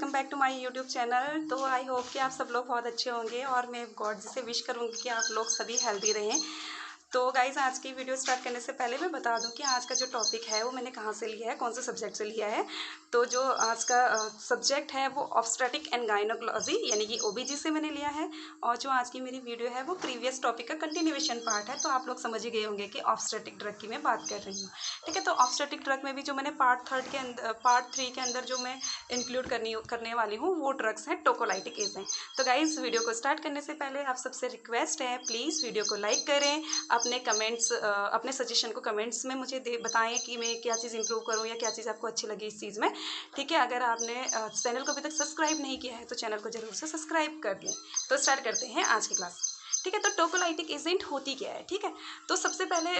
Welcome back to my YouTube channel. तो I hope कि आप सब लोग बहुत अच्छे होंगे और मैं गॉड जी से विश करूँगी कि आप लोग सभी हेल्दी रहें। तो गाइज़, आज की वीडियो स्टार्ट करने से पहले मैं बता दूं कि आज का जो टॉपिक है वो मैंने कहाँ से लिया है, कौन से सब्जेक्ट से लिया है। तो जो आज का सब्जेक्ट है वो ऑब्स्टेट्रिक एंड गायनोकोलॉजी यानी कि ओबीजी से मैंने लिया है। और जो आज की मेरी वीडियो है वो प्रीवियस टॉपिक का कंटिन्यूएशन पार्ट है। तो आप लोग समझ ही गए होंगे कि ऑब्स्टेट्रिक ड्रग की मैं बात कर रही हूँ। ठीक है, तो ऑब्स्टेट्रिक ड्रग में भी जो मैंने पार्ट 3 के अंदर जो मैं इंक्लूड करने वाली हूँ वो ड्रग्स हैं टोकोलाइटिक एजेंट। तो गाइज़, वीडियो को स्टार्ट करने से पहले आप सबसे रिक्वेस्ट है, प्लीज़ वीडियो को लाइक करें, अपने सजेशन को कमेंट्स में मुझे बताएं कि मैं क्या चीज़ इंप्रूव करूं या क्या चीज़ आपको अच्छी लगी इस चीज़ में। ठीक है, अगर आपने चैनल को अभी तक सब्सक्राइब नहीं किया है तो चैनल को ज़रूर से सब्सक्राइब कर दें। तो स्टार्ट करते हैं आज की क्लास। ठीक है, तो टोकोलाइटिक एजेंट होती क्या है। ठीक है, तो सबसे पहले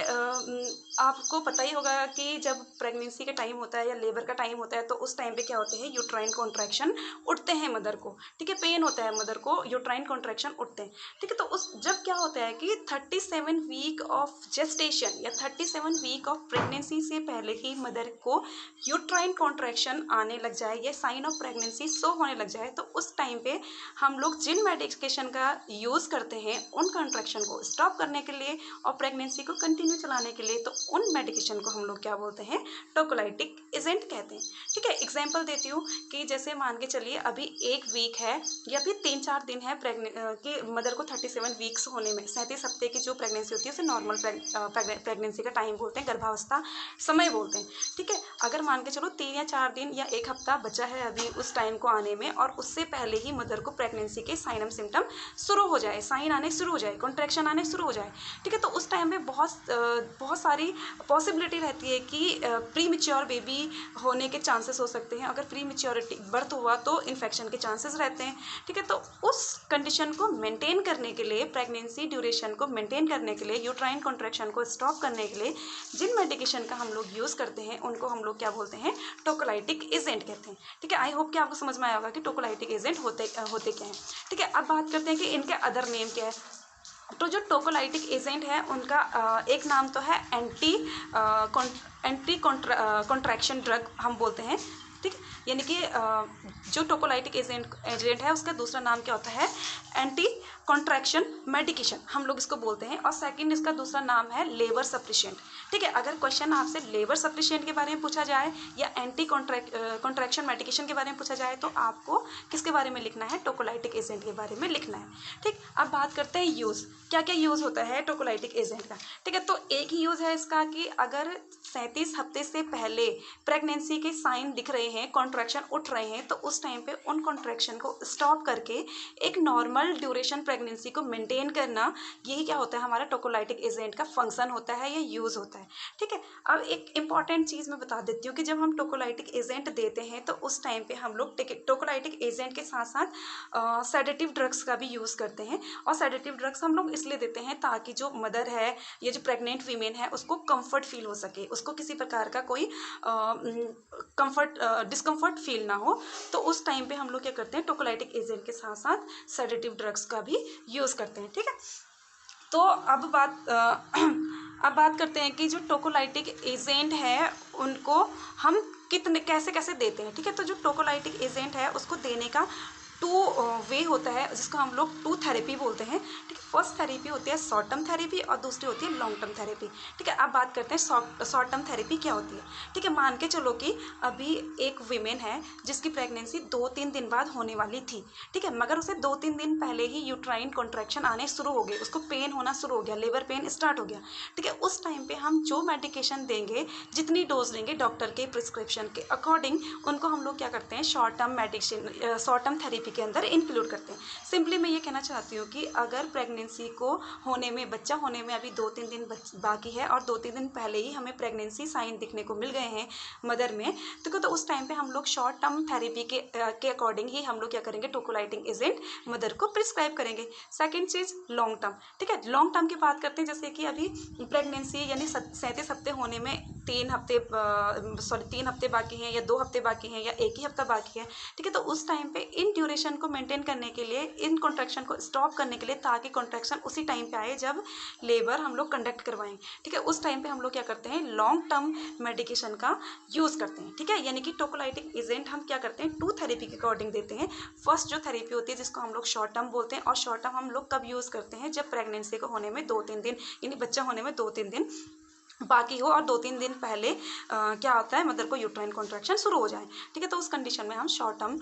आपको पता ही होगा कि जब प्रेगनेंसी का टाइम होता है या लेबर का टाइम होता है तो उस टाइम पे क्या होते हैं, यूट्राइन कॉन्ट्रैक्शन उठते हैं मदर को। ठीक है, पेन होता है मदर को, यूट्राइन कॉन्ट्रैक्शन उठते हैं। ठीक है, तो उस जब क्या होता है कि 37 वीक ऑफ जेस्टेशन या 37 वीक ऑफ प्रेगनेंसी से पहले ही मदर को यूट्राइन कॉन्ट्रैक्शन आने लग जाए या साइन ऑफ प्रेगनेंसी शो होने लग जाए, तो उस टाइम पे हम लोग जिन मेडिकेशन का यूज़ करते हैं उन कॉन्ट्रैक्शन को स्टॉप करने के लिए और प्रेगनेंसी को कंटिन्यू चलाने के लिए, तो उन मेडिकेशन को हम लोग क्या बोलते हैं, टोकोलाइटिक एजेंट कहते हैं। ठीक है, एग्जांपल देती हूँ कि जैसे मान के चलिए अभी 1 वीक है या फिर 3-4 दिन है कि मदर को 37 वीक्स होने में, 37 हफ्ते की जो प्रेगनेंसी होती है उसे नॉर्मल प्रेगनेंसी का टाइम बोलते हैं, गर्भावस्था समय बोलते हैं। ठीक है, अगर मान के चलो 3 या 4 दिन या 1 हफ्ता बचा है अभी उस टाइम को आने में और उससे पहले ही मदर को प्रेगनेंसी के साइन सिम्टम शुरू हो जाए, साइन आने शुरू हो जाए, कॉन्ट्रैक्शन आने शुरू हो जाए। ठीक है, तो उस टाइम में बहुत सारी पॉसिबिलिटी रहती है कि प्री मैच्योर बेबी होने के चांसेस हो सकते हैं। अगर प्री मैच्योरिटी बर्थ हुआ तो इन्फेक्शन के चांसेस रहते हैं। ठीक है, तो उस कंडीशन को मेंटेन करने के लिए, प्रेगनेंसी ड्यूरेशन को मेंटेन करने के लिए, यूट्राइन कॉन्ट्रैक्शन को स्टॉप करने के लिए जिन मेडिकेशन का हम लोग यूज़ करते हैं उनको हम लोग क्या बोलते हैं, टोकोलाइटिक एजेंट कहते हैं। ठीक है, आई होप कि आपको समझ में आया होगा कि टोकोलाइटिक एजेंट होते क्या हैं। ठीक है, अब बात करते हैं कि इनके अदर नेम क्या है। तो जो टोकोलाइटिक एजेंट है उनका एक नाम तो है एंटी कॉन्ट्रैक्शन ड्रग हम बोलते हैं। ठीक है, यानी कि जो टोकोलाइटिक एजेंट है उसका दूसरा नाम क्या होता है, एंटी कॉन्ट्रैक्शन मेडिकेशन हम लोग इसको बोलते हैं। और सेकंड इसका दूसरा नाम है लेबर सप्रेशेंट। ठीक है, अगर क्वेश्चन आपसे लेबर सप्रेशेंट के बारे में पूछा जाए या एंटी कॉन्ट्रैक्शन मेडिकेशन के बारे में पूछा जाए तो आपको किसके बारे में लिखना है, टोकोलाइटिक एजेंट के बारे में लिखना है। ठीक, अब बात करते हैं यूज़, क्या क्या यूज़ होता है टोकोलाइटिक एजेंट का। ठीक है, तो एक ही यूज़ है इसका कि अगर 37 हफ्ते से पहले प्रेगनेंसी के साइन दिख रहे हैं, कॉन्ट्रैक्शन उठ रहे हैं, तो उस टाइम पे उन कॉन्ट्रैक्शन को स्टॉप करके एक नॉर्मल ड्यूरेशन प्रेगनेंसी को मेंटेन करना, यही क्या होता है, हमारा टोकोलाइटिक एजेंट का फंक्शन होता है या यूज़ होता है। ठीक है, अब एक इंपॉर्टेंट चीज़ मैं बता देती हूँ कि जब हम टोकोलाइटिक एजेंट देते हैं तो उस टाइम पे हम लोग टोकोलाइटिक एजेंट के साथ साथ सेडेटिव ड्रग्स का भी यूज़ करते हैं। और सेडेटिव ड्रग्स हम लोग इसलिए देते हैं ताकि जो मदर है या जो प्रेग्नेंट वीमेन है उसको कंफर्ट फील हो सके, उसको किसी प्रकार का कोई डिस्कम्फर्ट फील ना हो। तो उस टाइम पे हम लोग क्या करते हैं, टोकोलाइटिक एजेंट के साथ साथ सेडेटिव ड्रग्स का भी यूज़ करते हैं। ठीक है, तो अब बात करते हैं कि जो टोकोलाइटिक एजेंट है उनको हम कैसे कैसे देते हैं। ठीक है, तो जो टोकोलाइटिक एजेंट है उसको देने का 2 वे होता है जिसको हम लोग 2 थेरेपी बोलते हैं। ठीक है, फर्स्ट थेरेपी होती है शॉर्ट टर्म थेरेपी और दूसरी होती है लॉन्ग टर्म थेरेपी। ठीक है, अब बात करते हैं शॉर्ट टर्म थेरेपी क्या होती है। ठीक है, मान के चलो कि अभी एक वीमेन है जिसकी प्रेगनेंसी 2-3 दिन बाद होने वाली थी। ठीक है, मगर उसे 2-3 दिन पहले ही यूट्राइन कॉन्ट्रैक्शन आने शुरू हो गए, उसको पेन होना शुरू हो गया, लेबर पेन स्टार्ट हो गया। ठीक है, उस टाइम पे हम जो मेडिकेशन देंगे, जितनी डोज देंगे डॉक्टर के प्रिस्क्रिप्शन के अकॉर्डिंग, उनको हम लोग क्या करते हैं, शॉर्ट टर्म थेरेपी के अंदर इंक्लूड करते हैं। सिंपली मैं ये कहना चाहती हूँ कि अगर प्रेगनेंसी को होने में, बच्चा होने में अभी 2-3 दिन बाकी है और 2-3 दिन पहले ही हमें प्रेगनेंसी साइन दिखने को मिल गए हैं मदर में, तो उस टाइम पे हम लोग शॉर्ट टर्म थेरेपी के अकॉर्डिंग ही हम लोग क्या करेंगे, टोकोलाइटिक एजेंट मदर को प्रिस्क्राइब करेंगे। सेकेंड चीज़ लॉन्ग टर्म। ठीक है, लॉन्ग टर्म की बात करते हैं, जैसे कि अभी प्रेगनेंसी यानी 37 हफ्ते होने में 3 हफ्ते बाकी हैं या 2 हफ्ते बाकी हैं या 1 ही हफ्ता बाकी है। ठीक है, तो उस टाइम पे इन ड्यूरेशन कंडीशन को मेंटेन करने के लिए, इन कॉन्ट्रैक्शन को स्टॉप करने के लिए, ताकि कॉन्ट्रैक्शन उसी टाइम पे आए जब लेबर हम लोग कंडक्ट करवाएं, ठीक है। उस टाइम पे हम लोग क्या करते हैं, लॉन्ग टर्म मेडिकेशन का यूज़ करते हैं, ठीक है। यानी कि टोकोलाइटिक एजेंट हम क्या करते हैं, 2 थेरेपी के अकॉर्डिंग देते हैं। फर्स्ट जो थेरेपी होती है जिसको हम लोग शॉर्ट टर्म बोलते हैं, और शॉर्ट टर्म हम लोग कब यूज़ करते हैं, जब प्रेगनेंसी को होने में 2-3 दिन, यानी बच्चा होने में 2-3 दिन बाकी हो और 2-3 दिन पहले क्या होता है, मदर को यूट्राइन कॉन्ट्रैक्शन शुरू हो जाए, ठीक है। तो उस कंडीशन में हम शॉर्ट टर्म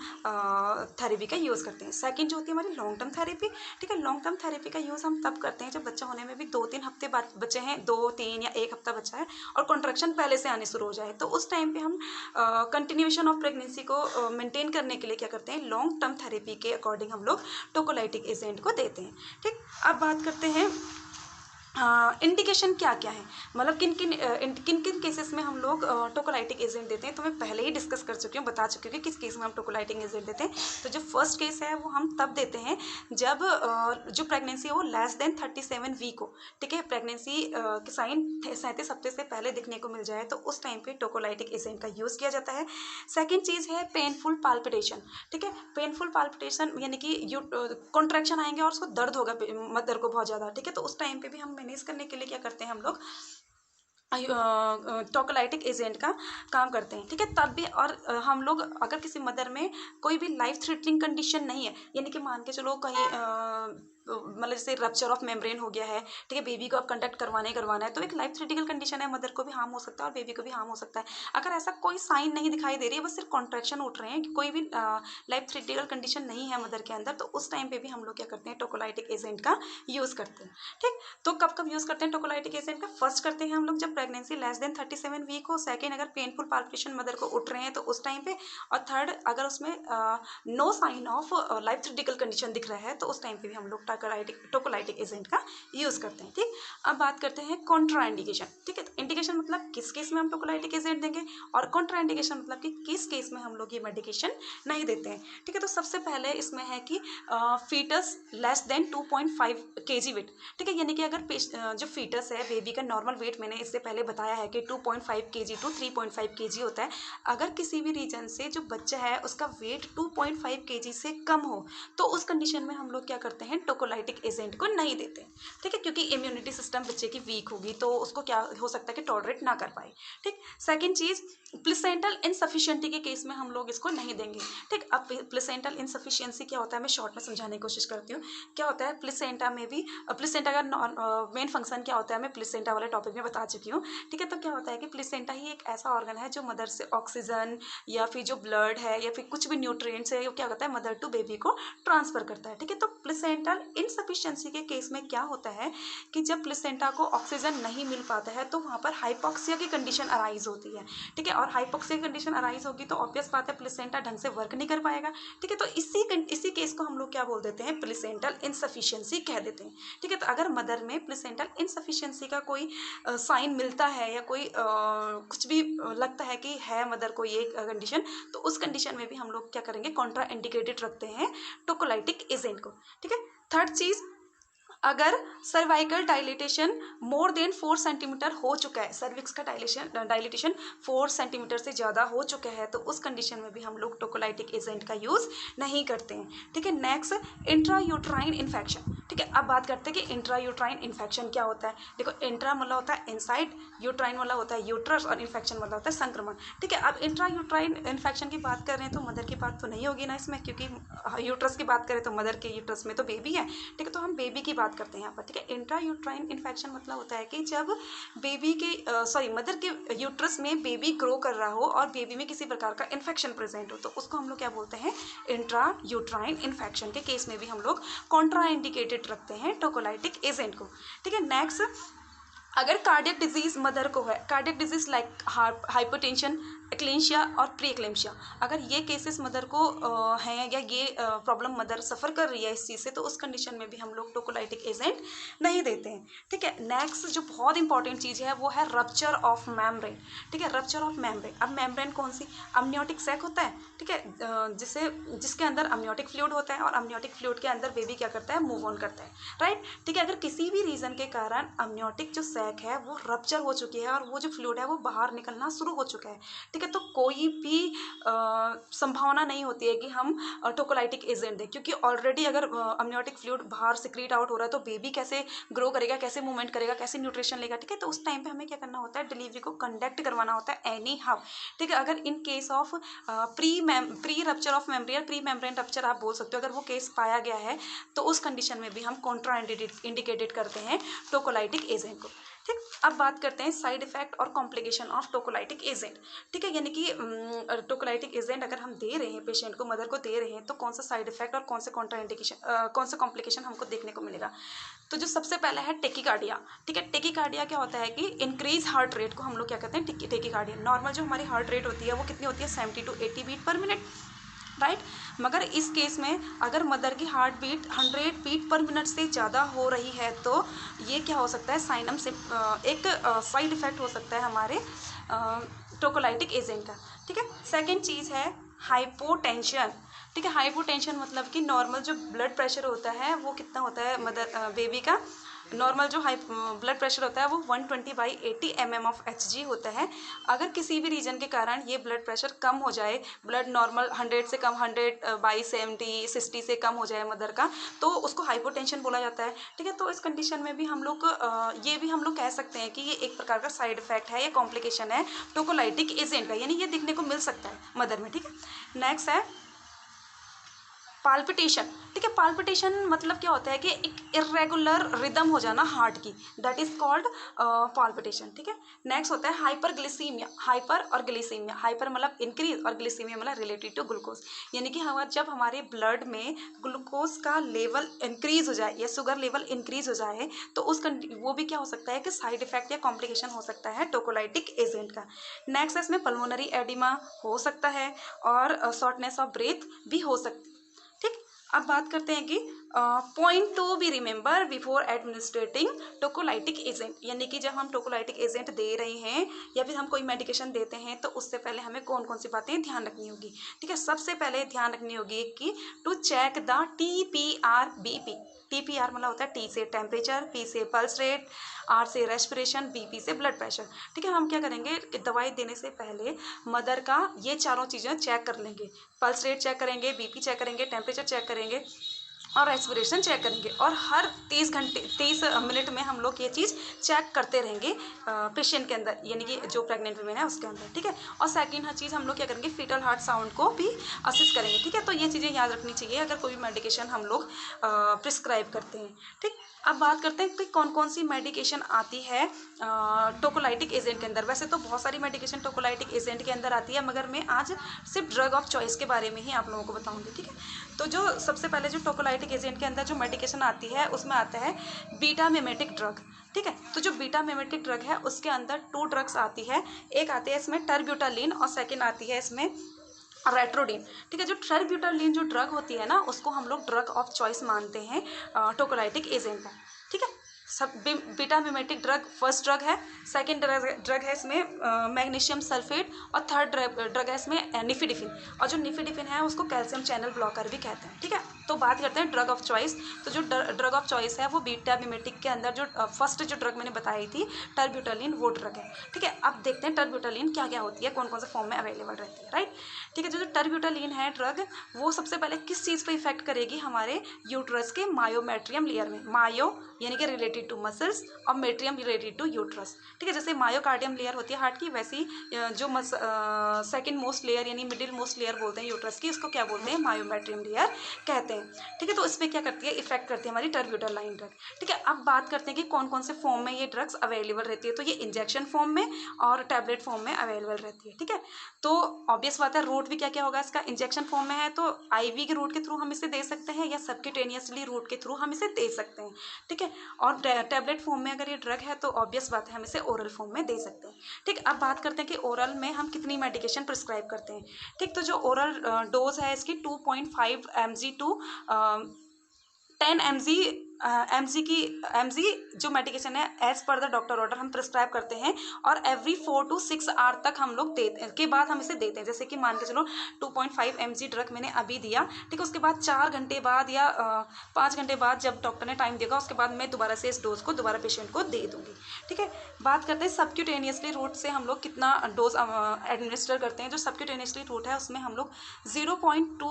थेरेपी का यूज़ करते हैं। सेकंड जो होती है हमारी लॉन्ग टर्म थेरेपी, ठीक है। लॉन्ग टर्म थेरेपी का यूज़ हम तब करते हैं जब बच्चा होने में भी 2-3 हफ्ते बाद बचे हैं, 2-3 या 1 हफ्ता बचा है और कॉन्ट्रैक्शन पहले से आने शुरू हो जाए, तो उस टाइम पर हम कंटिन्यूएशन ऑफ प्रेगनेंसी को मेनटेन करने के लिए क्या करते हैं, लॉन्ग टर्म थेरेपी के अकॉर्डिंग हम लोग टोकोलाइटिक एजेंट को देते हैं, ठीक। अब बात करते हैं इंडिकेशन क्या क्या है, मतलब किन किन केसेस में हम लोग टोकोलाइटिक एजेंट देते हैं, तो मैं पहले ही डिस्कस कर चुकी हूँ, बता चुकी हूँ कि किस केस में हम टोकोलाइटिक एजेंट देते हैं। तो जो फर्स्ट केस है वो हम तब देते हैं जब जो प्रेगनेंसी हो लेस देन 37 वीक हो, ठीक है। प्रेगनेंसी के साइन 37 हफ्ते से पहले दिखने को मिल जाए, तो उस टाइम पे टोकोलाइटिक एजेंट का यूज़ किया जाता है। सेकेंड चीज़ है पेनफुल पाल्पिटेशन, ठीक है। पेनफुल पाल्पिटेशन यानी कि कॉन्ट्रैक्शन आएंगे और उसको दर्द होगा मदर को बहुत ज़्यादा, ठीक है। तो उस टाइम पे भी हम मैनेज करने के लिए क्या करते हैं, हम लोग टोकोलाइटिक एजेंट का काम करते हैं, ठीक है। तब भी और हम लोग अगर किसी मदर में कोई भी लाइफ थ्रेटनिंग कंडीशन नहीं है, यानी कि मान के चलो कहीं मतलब जैसे रप्चर ऑफ मेम्ब्रेन हो गया है, ठीक है, बेबी को अब कंडक्ट करवाना है, तो एक लाइफ क्रिटिकल कंडीशन है, मदर को भी हार्म हो सकता है और बेबी को भी हार्म हो सकता है। अगर ऐसा कोई साइन नहीं दिखाई दे रही है, बस सिर्फ कॉन्ट्रैक्शन उठ रहे हैं, कोई भी लाइफ क्रिटिकल कंडीशन नहीं है मदर के अंदर, तो उस टाइम पे भी हम लोग क्या करते हैं, टोकोलाइटिक एजेंट का यूज़ करते हैं, ठीक। तो कब कब यूज़ करते हैं टोकोलाइटिक एजेंट का, फर्स्ट करते हैं हम लोग जब प्रेगनेंसी लेस देन 37 वीक हो, सेकेंड अगर पेनफुल पाल्पिटेशन मदर को उठ रहे हैं तो उस टाइम पे, और थर्ड अगर उसमें no sign of life critical condition दिख रहा है तो उस टाइम पे भी हम लोग टोकोलाइटिक एजेंट का यूज़ करते हैं, ठीक। अब बात करते हैं कॉन्ट्रा इंडिकेशन, ठीक है। तो इंडिकेशन मतलब किस केस में हम टोकोलाइटिक एजेंट देंगे, और कॉन्ट्रा इंडिकेशन मतलब कि किस केस में हम लोग ये मेडिकेशन नहीं देते हैं, ठीक है। तो सबसे पहले इसमें है कि fetus less than 2.5 kg weight, ठीक है। यानी कि अगर जो फीटस है, बेबी का नॉर्मल वेट मैंने इससे पहले बताया है कि 2.5 kg टू 3.5 kg होता है। अगर किसी भी रीजन से जो बच्चा है उसका वेट 2.5 kg से कम हो, तो उस कंडीशन में हम लोग क्या करते हैं, टोकोलाइटिक एजेंट को नहीं देते, ठीक है। क्योंकि इम्यूनिटी सिस्टम बच्चे की वीक होगी, तो उसको क्या हो सकता है कि टॉलरेट ना कर पाए, ठीक। सेकेंड चीज़, प्लेसेंटल इनसफिशिएंटी के केस में हम लोग इसको नहीं देंगे, ठीक। अब प्लेसेंटल इनसफिशिएंसी क्या होता है, मैं शॉर्ट में समझाने की कोशिश करती हूँ। क्या होता है प्लेसेंटा में भी, प्लेसेंटा का मेन फंक्शन क्या होता है, मैं प्लेसेंटा वाले टॉपिक में बता चुकी हूँ, ठीक है। तो क्या होता है कि प्लेसेंटा ही एक ऐसा ऑर्गन है जो मदर से ऑक्सीजन या फिर जो ब्लड है या फिर कुछ भी न्यूट्रिएंट्स है, वो क्या करता है, मदर टू बेबी को ट्रांसफर करता है, ठीक है। तो प्लेसेंटल इनसफिशिएंसी के केस में क्या होता है कि जब प्लेसेंटा को ऑक्सीजन नहीं मिल पाता है तो वहाँ पर हाइपोक्सिया की कंडीशन अराइज होती है, ठीक है। और हाइपोक्सिया की कंडीशन अराइज होगी तो ऑब्वियस बात है प्लेसेंटा ढंग से वर्क नहीं कर पाएगा, ठीक है। तो इसी केस को हम लोग क्या बोल देते हैं, प्लेसेंटल इनसफिशिएंसी कह देते हैं, ठीक है। तो अगर मदर में प्लेसेंटल इनसफिशिएंसी का कोई साइन मिलता है या कोई कुछ भी लगता है कि है मदर को ये कंडीशन, तो उस कंडीशन में भी हम लोग क्या करेंगे, कॉन्ट्रा इंडिकेटेड रखते हैं टोकोलाइटिक एजेंट को, ठीक है। थर्ड चीज़, अगर cervical dilatation more than 4 centimetre हो चुका है, सर्विक्स का डायलिटेशन 4 सेंटीमीटर से ज़्यादा हो चुका है, तो उस कंडीशन में भी हम लोग टोकोलाइटिक एजेंट का यूज़ नहीं करते हैं, ठीक है। नेक्स्ट, इंट्रा यूट्राइन इन्फेक्शन, ठीक है। अब बात करते हैं कि इंट्रा यूट्राइन इन्फेक्शन क्या होता है। देखो, इंट्रा मतलब होता है इनसाइड, यूट्राइन वाला होता है यूट्रस, और इन्फेक्शन वाला होता है संक्रमण, ठीक है। अब इंट्रा यूट्राइन इन्फेक्शन की बात कर रहे हैं तो मदर की बात तो नहीं होगी ना इसमें, क्योंकि यूट्रस की बात करें तो मदर के यूट्रस में तो बेबी है, ठीक है। तो हम बेबी की बात करते हैं यहाँ पर, ठीक है। इंट्रा यूट्राइन इन्फेक्शन मतलब होता है कि जब बेबी के मदर के यूट्रस में बेबी ग्रो कर रहा हो और बेबी में किसी प्रकार का इन्फेक्शन प्रेजेंट हो, तो उसको हम लोग क्या बोलते हैं, इंट्रा यूट्राइन इन्फेक्शन के केस में भी हम लोग कॉन्ट्रा इंडिकेटेड रखते हैं टोकोलाइटिक एजेंट को, ठीक है। नेक्स्ट, अगर कार्डियक डिजीज मदर को है, कार्डियक डिजीज लाइक हाइपरटेंशन, एक्लेंशिया और प्री एक्लेंशिया, अगर ये केसेस मदर को हैं या ये प्रॉब्लम मदर सफ़र कर रही है इस चीज़ से, तो उस कंडीशन में भी हम लोग टोकोलाइटिक एजेंट नहीं देते हैं, ठीक है। नेक्स्ट जो बहुत इंपॉर्टेंट चीज़ है वो है रप्चर ऑफ मेम्ब्रेन, ठीक है। रप्चर ऑफ मेम्ब्रेन, अब मेम्ब्रेन कौन सी, अमनियोटिक सैक होता है, ठीक है, जिसके अंदर अमनियोटिक फ्लूइड होता है, और अमनियोटिक फ्लूइड के अंदर बेबी क्या करता है, मूव ऑन करता है, राइट, ठीक है। अगर किसी भी रीज़न के कारण अमनियोटिक जो सैक है वो रप्चर हो चुकी है और वो जो फ्लूइड है वो बाहर निकलना शुरू हो चुका है, ठीक है। तो कोई भी संभावना नहीं होती है कि हम टोकोलाइटिक एजेंट दें, क्योंकि ऑलरेडी अगर अमनियोटिक फ्लूइड बाहर सिक्रीट आउट हो रहा है तो बेबी कैसे ग्रो करेगा, कैसे मूवमेंट करेगा, कैसे न्यूट्रिशन लेगा, ठीक है। तो उस टाइम पे हमें क्या करना होता है, डिलीवरी को कंडक्ट करवाना होता है एनी हाउ, ठीक है। अगर in case of pre rupture of membrane, pre membrane rupture आप बोल सकते हो, अगर वो केस पाया गया है तो उस कंडीशन में भी हम कॉन्ट्रा इंडिकेटेड करते हैं टोकोलाइटिक एजेंट को, ठीक। अब बात करते हैं साइड इफेक्ट और कॉम्प्लिकेशन ऑफ टोकोलाइटिक एजेंट, ठीक है। यानी कि टोकोलाइटिक एजेंट अगर हम दे रहे हैं पेशेंट को, मदर को दे रहे हैं, तो कौन सा साइड इफेक्ट और कौन से कॉन्ट्रा इंडिकेशन, कौन सा कॉम्प्लिकेशन हमको देखने को मिलेगा। तो जो सबसे पहला है टेकिकार्डिया, ठीक है। टेकिकार्डिया क्या होता है कि इंक्रीज हार्ट रेट को हम लोग क्या कहते हैं, टेकिकार्डिया। नॉर्मल जो हमारी हार्ट रेट होती है वो कितनी होती है, 70 to 80 beat per minute, right. मगर इस केस में अगर मदर की heart beat 100 beat per minute से ज़्यादा हो रही है तो ये क्या हो सकता है, साइनम से एक साइड इफेक्ट हो सकता है हमारे टोकोलाइटिक एजेंट का, ठीक है। सेकेंड चीज़ है हाइपोटेंशन, ठीक है। हाइपोटेंशन मतलब कि नॉर्मल जो ब्लड प्रेशर होता है वो कितना होता है, मदर बेबी का नॉर्मल जो हाई ब्लड प्रेशर होता है वो 120/80 mm ऑफ Hg होता है। अगर किसी भी रीजन के कारण ये ब्लड प्रेशर कम हो जाए, ब्लड नॉर्मल 100 से कम 100/70 60 से कम हो जाए मदर का, तो उसको हाइपोटेंशन बोला जाता है, ठीक है। तो इस कंडीशन में भी हम लोग ये भी हम लोग कह सकते हैं कि ये एक प्रकार का साइड इफेक्ट है या कॉम्प्लिकेशन है टोकोलाइटिक एजेंट का, यानी ये दिखने को मिल सकता है मदर में, ठीक है। नेक्स्ट है पाल्पिटेशन, ठीक है। पाल्पिटेशन मतलब क्या होता है कि एक इरेगुलर रिदम हो जाना हार्ट की, दैट इज कॉल्ड पाल्पिटेशन, ठीक है। नेक्स्ट होता है हाइपरग्लिसीमिया, हाइपर और ग्लिसीमिया, हाइपर मतलब इंक्रीज और ग्लिसीमिया मतलब रिलेटेड टू ग्लूकोज, यानी कि जब हमारे ब्लड में ग्लूकोज का लेवल इंक्रीज हो जाए या शुगर लेवल इंक्रीज हो जाए तो वो भी क्या हो सकता है कि साइड इफेक्ट या कॉम्प्लिकेशन हो सकता है टोकोलाइटिक एजेंट का। नेक्स्ट इसमें पल्मोनरी एडिमा हो सकता है और शॉर्टनेस ऑफ ब्रेथ भी हो सकती है, ठीक। अब बात करते हैं कि point to be remember before administrating tocolytic agent, यानी कि जब हम टोकोलाइटिक एजेंट दे रहे हैं या फिर हम कोई मेडिकेशन देते हैं तो उससे पहले हमें कौन कौन सी बातें ध्यान रखनी होगी, ठीक है। सबसे पहले ध्यान रखनी होगी कि to check the TPR-BP, TPR मतलब होता है T से टेम्परेचर, P से पल्स रेट, R से रेस्पिरेशन, BP से ब्लड प्रेशर, ठीक है। हम क्या करेंगे कि दवाई देने से पहले मदर का ये चारों चीज़ें चेक कर लेंगे, पल्स रेट चेक करेंगे, BP चेक करेंगे, टेम्परेचर चेक करेंगे और रेस्पिरेशन चेक करेंगे, और हर 30 मिनट में हम लोग ये चीज़ चेक करते रहेंगे पेशेंट के अंदर, यानी कि जो प्रेग्नेंट वुमेन है उसके अंदर, ठीक है। और सेकंड हर चीज़ हम लोग क्या करेंगे, फीटल हार्ट साउंड को भी असिस्ट करेंगे, ठीक है। तो ये चीज़ें याद रखनी चाहिए अगर कोई भी मेडिकेशन हम लोग प्रिस्क्राइब करते हैं, ठीक। अब बात करते हैं कि कौन कौन सी मेडिकेशन आती है टोकोलाइटिक एजेंट के अंदर। वैसे तो बहुत सारी मेडिकेशन टोकोलाइटिक एजेंट के अंदर आती है, मगर मैं आज सिर्फ ड्रग ऑफ चॉइस के बारे में ही आप लोगों को बताऊंगी, ठीक है। तो जो सबसे पहले जो टोकोलाइटिक एजेंट के अंदर जो मेडिकेशन आती है उसमें आता है बीटा मिमेटिक ड्रग, ठीक है। तो जो बीटा मिमेटिक ड्रग है उसके अंदर 2 ड्रग्स आती है, एक आती है इसमें टर्ब्यूटालिन और सेकेंड आती है इसमें रेट्रोडिन, ठीक है। जो टर्ब्यूटालिन जो ड्रग होती है ना उसको हम लोग ड्रग ऑफ चॉइस मानते हैं टोकोलाइटिक एजेंट का, ठीक है। सब beta mimetic drug first drug है, सेकंड ड्रग है इसमें मैग्नीशियम सल्फेट, और थर्ड ड्रग है इसमें निफिडिफिन, और जो निफिडिफिन है उसको कैल्शियम चैनल ब्लॉकर भी कहते हैं, ठीक है। तो बात करते हैं ड्रग ऑफ चॉइस। तो जो ड्रग ऑफ चॉइस है वो बीटा मिमेटिक के अंदर जो फर्स्ट जो ड्रग मैंने बताई थी टर्ब्यूटालिन, वो ड्रग है, ठीक है। अब देखते हैं टर्ब्यूटालिन क्या क्या होती है, कौन कौन से फॉर्म में अवेलेबल रहती है, राइट, ठीक है। जो टर्ब्यूटालिन है ड्रग वो सबसे पहले किस चीज़ पर इफेक्ट करेगी, हमारे यूट्रस के मायोमेट्रियम लेयर में, मायो यानी कि रिलेटेड टू मसल्स और मेट्रियम रिलेटेड टू यूट्रस, ठीक है। जैसे मायोकार्डियम लेयर होती है हार्ट की, वैसी जो सेकंड मोस्ट लेयर यानी मिडिल मोस्ट लेयर बोलते हैं यूट्रस की, इसको क्या बोलते हैं, मायोमेट्रियम लेयर कहते हैं, ठीक है। तो इस पर क्या करती है, इफेक्ट करती है हमारी टर्ब्यूटालिन ड्रग, ठीक है। अब बात करते हैं कि कौन कौन से फॉर्म में ये ड्रग्स अवेलेबल रहती है। तो ये इंजेक्शन फॉर्म में और टैबलेट फॉर्म में अवेलेबल रहती है, ठीक है। तो ऑब्वियस बात है रूट भी क्या क्या होगा इसका, इंजेक्शन फॉर्म में है तो IV के रूट के थ्रू हम इसे दे सकते हैं या सबक्यूटेनियसली रूट के थ्रू हम इसे दे सकते हैं, ठीक है। और टैबलेट फॉर्म में अगर ये ड्रग है तो ऑब्वियस बात है हम इसे ओरल फॉर्म में दे सकते हैं, ठीक। अब बात करते हैं कि ओरल में हम कितनी मेडिकेशन प्रिस्क्राइब करते हैं, ठीक। तो जो ओरल डोज है इसकी 2.5 mg to 10 mg mg जो मेडिकेशन है as per the doctor order हम प्रिस्क्राइब करते हैं और एवरी 4 to 6 आवर तक हम लोग देते के बाद हम इसे देते हैं। जैसे कि मान के चलो 2.5 mg ड्रग मैंने अभी दिया, ठीक है, उसके बाद 4 घंटे बाद या 5 घंटे बाद जब डॉक्टर ने टाइम देगा उसके बाद मैं दोबारा से इस डोज को दोबारा पेशेंट को दे दूँगी, ठीक है। बात करते हैं सबक्यूटेनियसली रूट से हम लोग कितना डोज एडमिनिस्टर करते हैं। जो सबक्यूटेनियसली रूट है उसमें हम लोग 0.2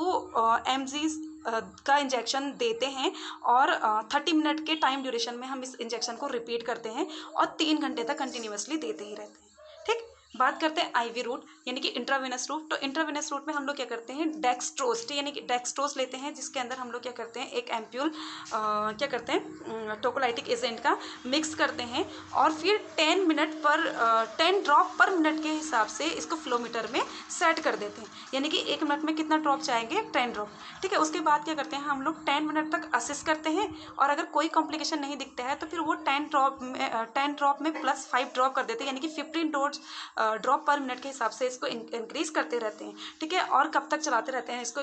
mg का इंजेक्शन देते हैं और 30 मिनट के टाइम ड्यूरेशन में हम इस इंजेक्शन को रिपीट करते हैं और 3 घंटे तक कंटिन्यूसली देते ही रहते हैं, ठीक। बात करते हैं आईवी रूट यानी कि इंट्रावेनस रूट। तो इंट्रावेनस रूट में हम लोग क्या करते हैं, डेक्सट्रोज यानी कि डेक्सट्रोज लेते हैं, जिसके अंदर हम लोग क्या करते हैं, एक एम्प्यूल क्या करते हैं टोकोलाइटिक एजेंट का मिक्स करते हैं और फिर 10 ड्रॉप पर मिनट के हिसाब से इसको फ्लोमीटर में सेट कर देते हैं। यानी कि 1 मिनट में कितना ड्रॉप जाएंगे, 10 ड्रॉप, ठीक है। उसके बाद क्या करते हैं, हम लोग 10 मिनट तक असिस्ट करते हैं और अगर कोई कॉम्प्लिकेशन नहीं दिखता है तो फिर वो 10 ड्रॉप में प्लस 5 ड्रॉप कर देते हैं, यानी कि 15 ड्रॉप पर मिनट के हिसाब से इसको इंक्रीज करते रहते हैं, ठीक है। और कब तक चलाते रहते हैं इसको,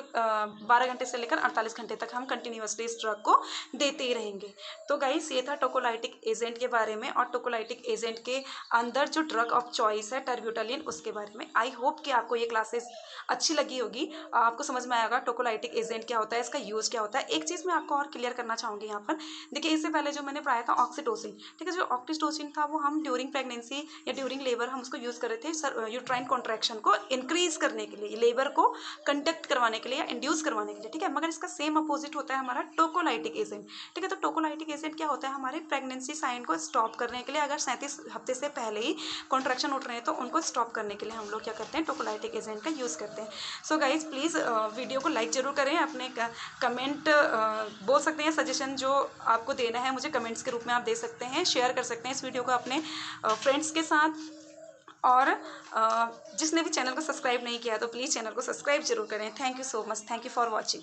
12 घंटे से लेकर 48 घंटे तक हम कंटिन्यूसली इस ड्रग को देते ही रहेंगे। तो गाइस ये था टोकोलाइटिक एजेंट के बारे में और टोकोलाइटिक एजेंट के अंदर जो ड्रग ऑफ चॉइस है टर्ब्यूटालिन, उसके बारे में। आई होप कि आपको ये क्लासेस अच्छी लगी होगी, आपको समझ में आएगा टोकोलाइटिक एजेंट क्या होता है, इसका यूज़ क्या होता है। एक चीज़ मैं आपको और क्लियर करना चाहूँगी यहाँ पर, देखिए इससे पहले जो मैंने पढ़ाया था ऑक्सीटोसिन, ठीक है, जो ऑक्सीटोसिन था वो हम ड्यूरिंग प्रेगनेंसी या ड्यूरिंग लेबर हम उसको यूज़ कर रहे थे यूट्राइन कॉन्ट्रैक्शन को इंक्रीज करने के लिए, लेबर को कंडक्ट करवाने के लिए या इंड्यूस करवाने के लिए, ठीक है। मगर इसका सेम अपोजिट होता है हमारा टोकोलाइटिक एजेंट, ठीक है। तो टोकोलाइटिक एजेंट क्या होता है, हमारे प्रेगनेंसी साइन को स्टॉप करने के लिए, अगर 37 हफ्ते से पहले ही कॉन्ट्रैक्शन उठ रहे हैं तो उनको स्टॉप करने के लिए हम लोग क्या करते हैं, टोकोलाइटिक एजेंट का यूज़ करते हैं। सो गाइज प्लीज़ वीडियो को लाइक जरूर करें, अपने कमेंट बोल सकते हैं, सजेशन जो आपको देना है मुझे कमेंट्स के रूप में आप दे सकते हैं, शेयर कर सकते हैं इस वीडियो को अपने फ्रेंड्स के साथ। और जिसने भी चैनल को सब्सक्राइब नहीं किया तो प्लीज़ चैनल को सब्सक्राइब जरूर करें। Thank you so much, thank you for watching.